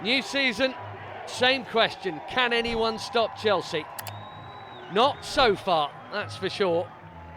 New season, same question. Can anyone stop Chelsea? Not so far, that's for sure.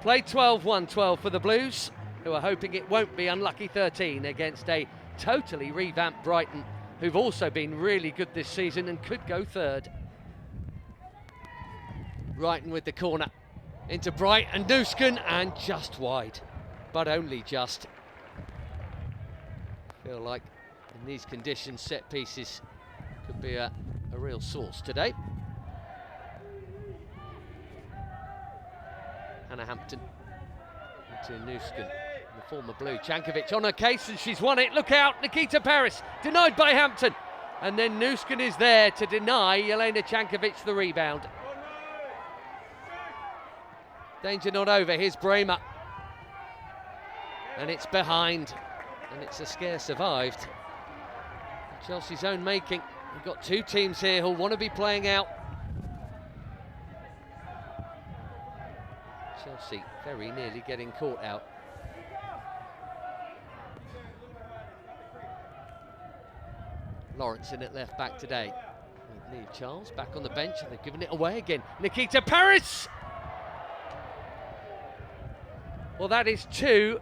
Play 12-1-12 for the Blues, who are hoping it won't be unlucky 13 against a totally revamped Brighton, who've also been really good this season and could go third. Brighton with the corner. Into Brighton, Nüsken, and just wide, but only just. Feel like in these conditions, set pieces could be a real source today. Hannah Hampton into Nüsken, the former Blue. Čanković on her case, and she's won it. Look out, Nikita Paris, denied by Hampton. And then Nüsken is there to deny Jelena Čanković the rebound. Danger not over, here's Bremer. And it's behind, and it's a scare survived. Chelsea's own making. We've got two teams here who'll want to be playing out. Chelsea very nearly getting caught out. Lawrence in at left back today. Niamh Charles back on the bench, and they've given it away again. Nikita Paris! Well, that is 2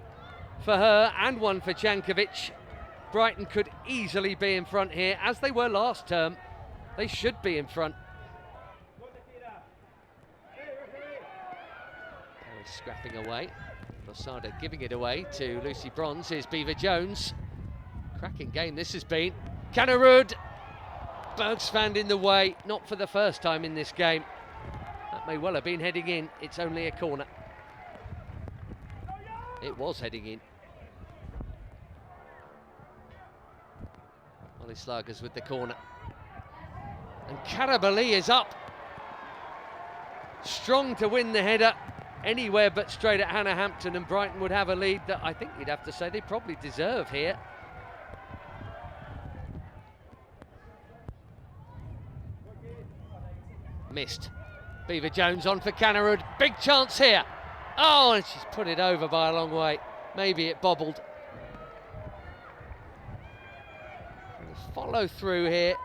for her and 1 for Čanković. Brighton could easily be in front here, as they were last term. They should be in front. Paris scrapping away. Losada giving it away to Lucy Bronze. Here's Beever-Jones. Cracking game this has been. Kaneryd. Bergsvand in the way, not for the first time in this game. That may well have been heading in. It's only a corner. It was heading in. Molly Slagers with the corner. And Karabali is up. Strong to win the header. Anywhere but straight at Hannah Hampton, and Brighton would have a lead that I think you'd have to say they probably deserve here. Missed. Beever-Jones on for Kaneryd. Big chance here. Oh, and she's put it over by a long way. Maybe it bobbled. The follow through here.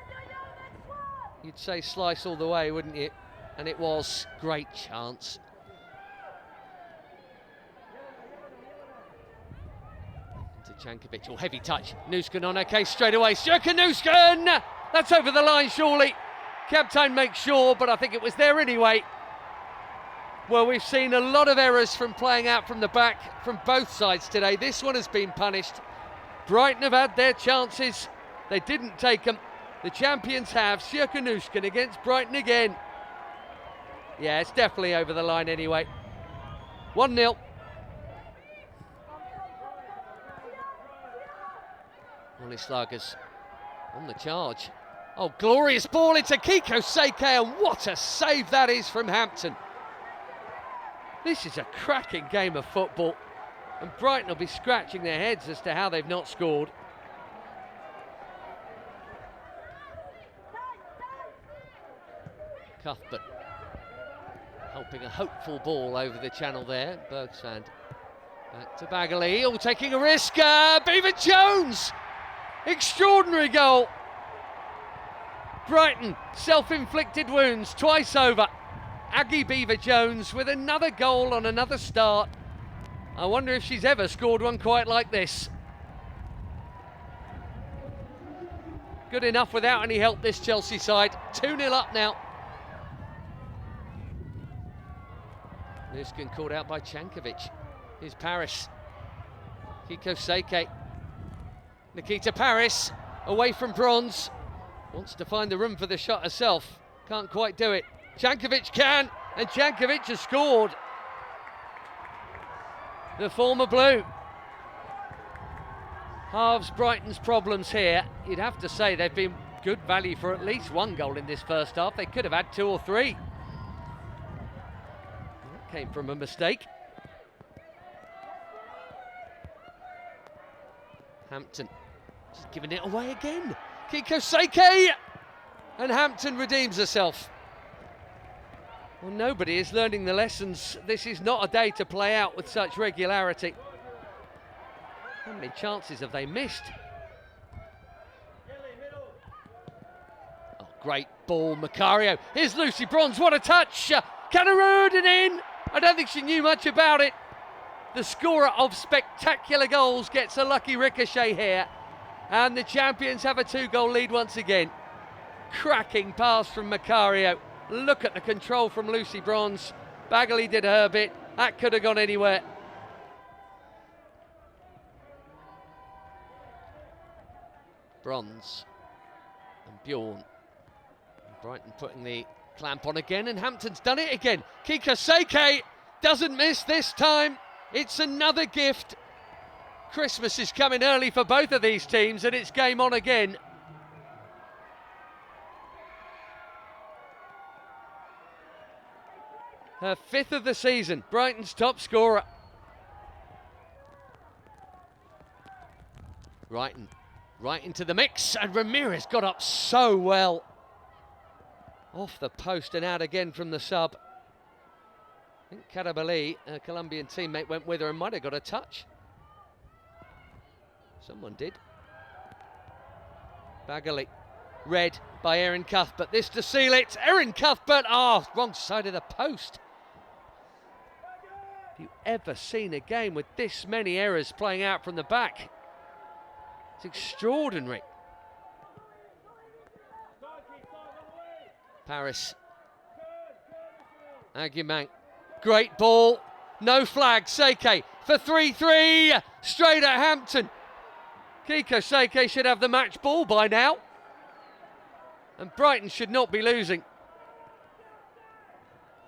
You'd say slice all the way, wouldn't you? And it was. Great chance. Into Čanković. Oh, heavy touch. Nüsken on her case straight away. Sjoeke Nüsken! That's over the line, surely. Captain makes sure, but I think it was there anyway. Well, we've seen a lot of errors from playing out from the back from both sides today. This one has been punished. Brighton have had their chances. They didn't take them. The champions have. Sjoeke Nüsken against Brighton again. Yeah, it's definitely over the line anyway. 1-0. Molly Slagers on the charge. Oh, glorious ball into Kiko, Seike, and what a save that is from Hampton. This is a cracking game of football, and Brighton will be scratching their heads as to how they've not scored. Cuthbert helping a hopeful ball over the channel there. Bergsvand back to Bagley, all taking a risk. Beever-Jones! Extraordinary goal. Brighton, self-inflicted wounds twice over. Aggie Beever-Jones with another goal on another start. I wonder if she's ever scored one quite like this. Good enough without any help, this Chelsea side. 2-0 up now. Nüsken called out by Čanković. Here's Paris. Kiko Seike. Nikita Paris away from Bronze. Wants to find the room for the shot herself. Can't quite do it. Čanković can, and Čanković has scored. The former Blue halves Brighton's problems here. You'd have to say they've been good value for at least 1 goal in this first half. They could have had 2 or 3. That came from a mistake. Hampton just giving it away again. Kiko Seike! And Hampton redeems herself. Well, nobody is learning the lessons. This is not a day to play out with such regularity. How many chances have they missed? great ball, Macario. Here's Lucy Bronze, what a touch! Kaneryd and in! I don't think she knew much about it. The scorer of spectacular goals gets a lucky ricochet here. And the champions have a 2-goal lead once again. Cracking pass from Macario. Look at the control from Lucy Bronze. Bagley did her bit. That could have gone anywhere. Bronze and Bjorn. Brighton putting the clamp on again, and Hampton's done it again. Kiko Seike doesn't miss this time. It's another gift. Christmas is coming early for both of these teams, and it's game on again. Her 5th of the season, Brighton's top scorer. Rytting right into the mix, and Ramirez got up so well. Off the post and out again from the sub. I think Karabali, a Colombian teammate, went with her and might have got a touch. Someone did. Bagley, read by Erin Cuthbert. This to seal it. Erin Cuthbert, wrong side of the post. Have you ever seen a game with this many errors playing out from the back? It's extraordinary. Paris. Aggie, great ball. No flag. Seike for 3-3. Straight at Hampton. Kiko Seike should have the match ball by now. And Brighton should not be losing.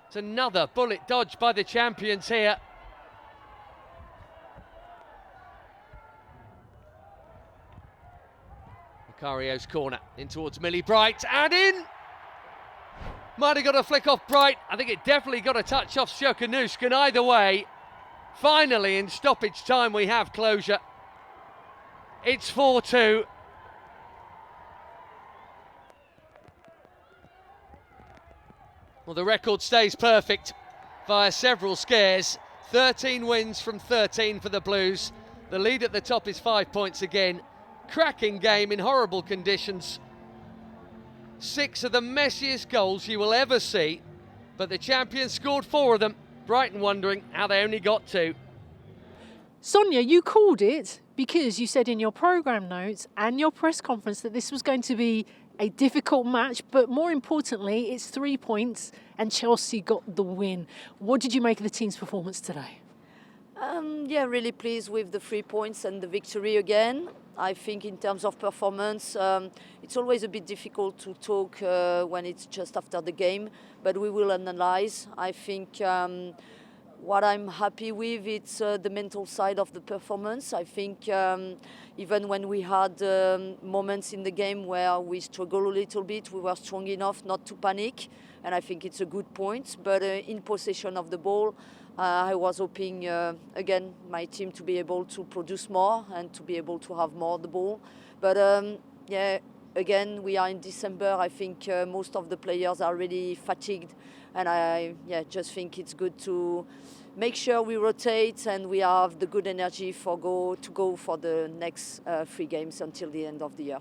It's another bullet dodge by the champions here. Macario's corner in towards Millie Bright and in. Might have got a flick off Bright. I think it definitely got a touch off Sjoeke Nüsken. Either way, finally in stoppage time we have closure. It's 4-2. Well, the record stays perfect via several scares. 13 wins from 13 for the Blues. The lead at the top is 5 points again. Cracking game in horrible conditions. 6 of the messiest goals you will ever see, but the champions scored 4 of them. Brighton wondering how they only got 2. Sonia, you called it because you said in your programme notes and your press conference that this was going to be a difficult match, but more importantly, it's 3 points and Chelsea got the win. What did you make of the team's performance today? Yeah, really pleased with the 3 points and the victory again. I think in terms of performance, it's always a bit difficult to talk when it's just after the game, but we will analyze. I think what I'm happy with is the mental side of the performance. I think even when we had moments in the game where we struggled a little bit, we were strong enough not to panic, and I think it's a good point. But in possession of the ball, I was hoping, again, my team to be able to produce more and to be able to have more the ball. But yeah, again, we are in December. I think most of the players are really fatigued. And I just think it's good to make sure we rotate and we have the good energy to go for the next 3 games until the end of the year.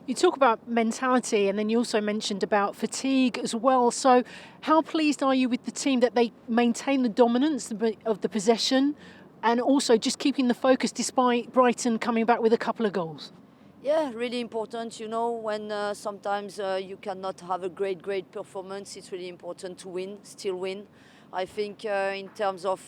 You talk about mentality and then you also mentioned about fatigue as well. So how pleased are you with the team that they maintain the dominance of the possession and also just keeping the focus despite Brighton coming back with a couple of goals? Yeah, really important. You know, when sometimes you cannot have a great performance, it's really important to still win. I think in terms of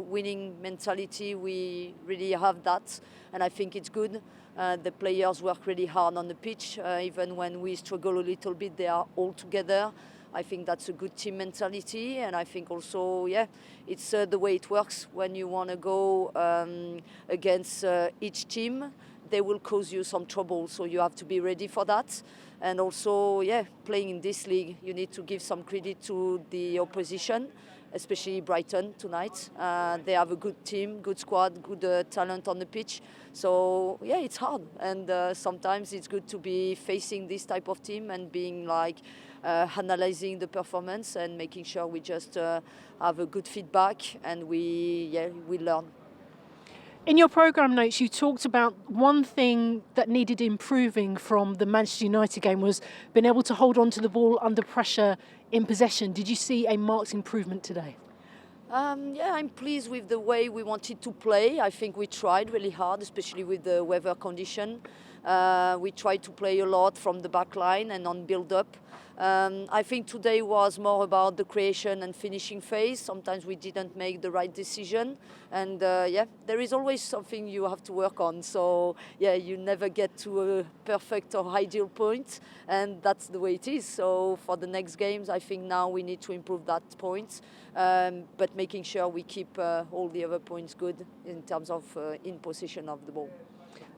winning mentality, we really have that, and I think it's good. The players work really hard on the pitch. Even when we struggle a little bit, they are all together. I think that's a good team mentality, and I think also, it's the way it works when you want to go against each team. They will cause you some trouble, so you have to be ready for that. And also, playing in this league, you need to give some credit to the opposition, especially Brighton tonight. They have a good team, good squad, good talent on the pitch. So, it's hard. And sometimes it's good to be facing this type of team and being analyzing the performance and making sure we just have a good feedback and we learn. In your programme notes, you talked about one thing that needed improving from the Manchester United game was being able to hold on to the ball under pressure in possession. Did you see a marked improvement today? Yeah, I'm pleased with the way we wanted to play. I think we tried really hard, especially with the weather condition. We tried to play a lot from the back line and on build-up. I think today was more about the creation and finishing phase. Sometimes we didn't make the right decision. And yeah, there is always something you have to work on. So yeah, you never get to a perfect or ideal point. And that's the way it is. So for the next games, I think now we need to improve that point. But making sure we keep all the other points good in terms of in possession of the ball.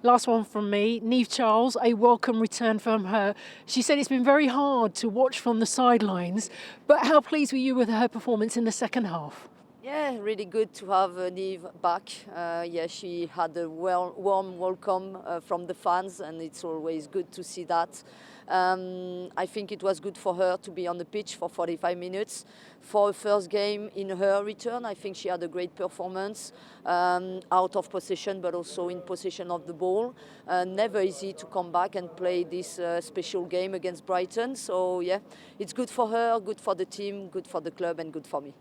Last one from me, Niamh Charles, a welcome return from her. She said it's been very hard to watch from the sidelines, but how pleased were you with her performance in the second half? Yeah, really good to have Niamh back. Yeah, she had a warm welcome from the fans, and it's always good to see that. I think it was good for her to be on the pitch for 45 minutes. For her first game in her return, I think she had a great performance, out of possession, but also in possession of the ball. Never easy to come back and play this special game against Brighton. So yeah, it's good for her, good for the team, good for the club, and good for me.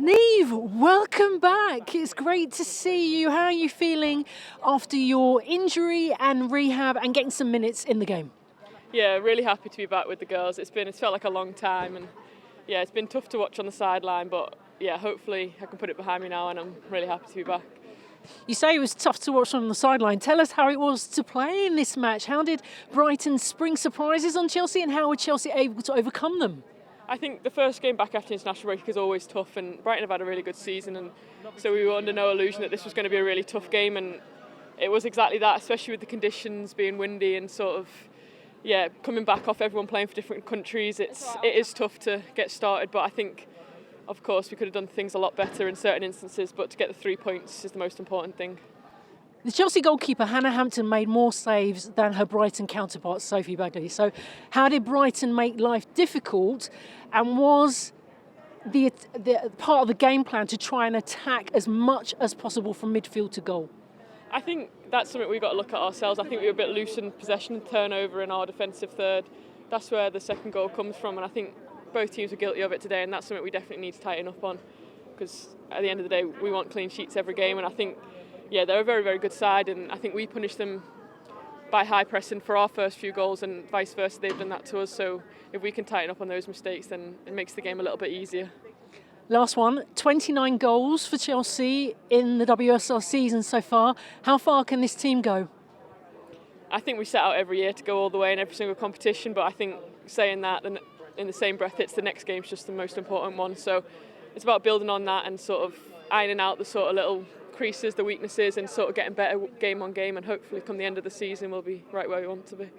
Niamh, welcome back. It's great to see you. How are you feeling after your injury and rehab and getting some minutes in the game? Yeah, really happy to be back with the girls. It's felt like a long time, and yeah, it's been tough to watch on the sideline, but yeah, hopefully I can put it behind me now, and I'm really happy to be back. You say it was tough to watch on the sideline. Tell us how it was to play in this match. How did Brighton spring surprises on Chelsea, and how were Chelsea able to overcome them? I think the first game back after international break is always tough, and Brighton have had a really good season, and so we were under no illusion that this was going to be a really tough game, and it was exactly that, especially with the conditions being windy and sort of, yeah, coming back off everyone playing for different countries. It is tough to get started, but I think, of course, we could have done things a lot better in certain instances, but to get the 3 points is the most important thing. The Chelsea goalkeeper, Hannah Hampton, made more saves than her Brighton counterpart, Sophie Bagley. So how did Brighton make life difficult, and was the part of the game plan to try and attack as much as possible from midfield to goal? I think that's something we've got to look at ourselves. I think we were a bit loose in possession and turnover in our defensive third. That's where the second goal comes from, and I think both teams were guilty of it today, and that's something we definitely need to tighten up on, because at the end of the day we want clean sheets every game, and I think, yeah, they're a very, very good side, and I think we punished them by high pressing for our first few goals, and vice versa, they've done that to us. So if we can tighten up on those mistakes, then it makes the game a little bit easier. Last one, 29 goals for Chelsea in the WSL season so far. How far can this team go? I think we set out every year to go all the way in every single competition, but I think saying that in the same breath, it's the next game's just the most important one. So it's about building on that and sort of ironing out the sort of little creases, the weaknesses, and sort of getting better game on game, and hopefully come the end of the season we'll be right where we want to be.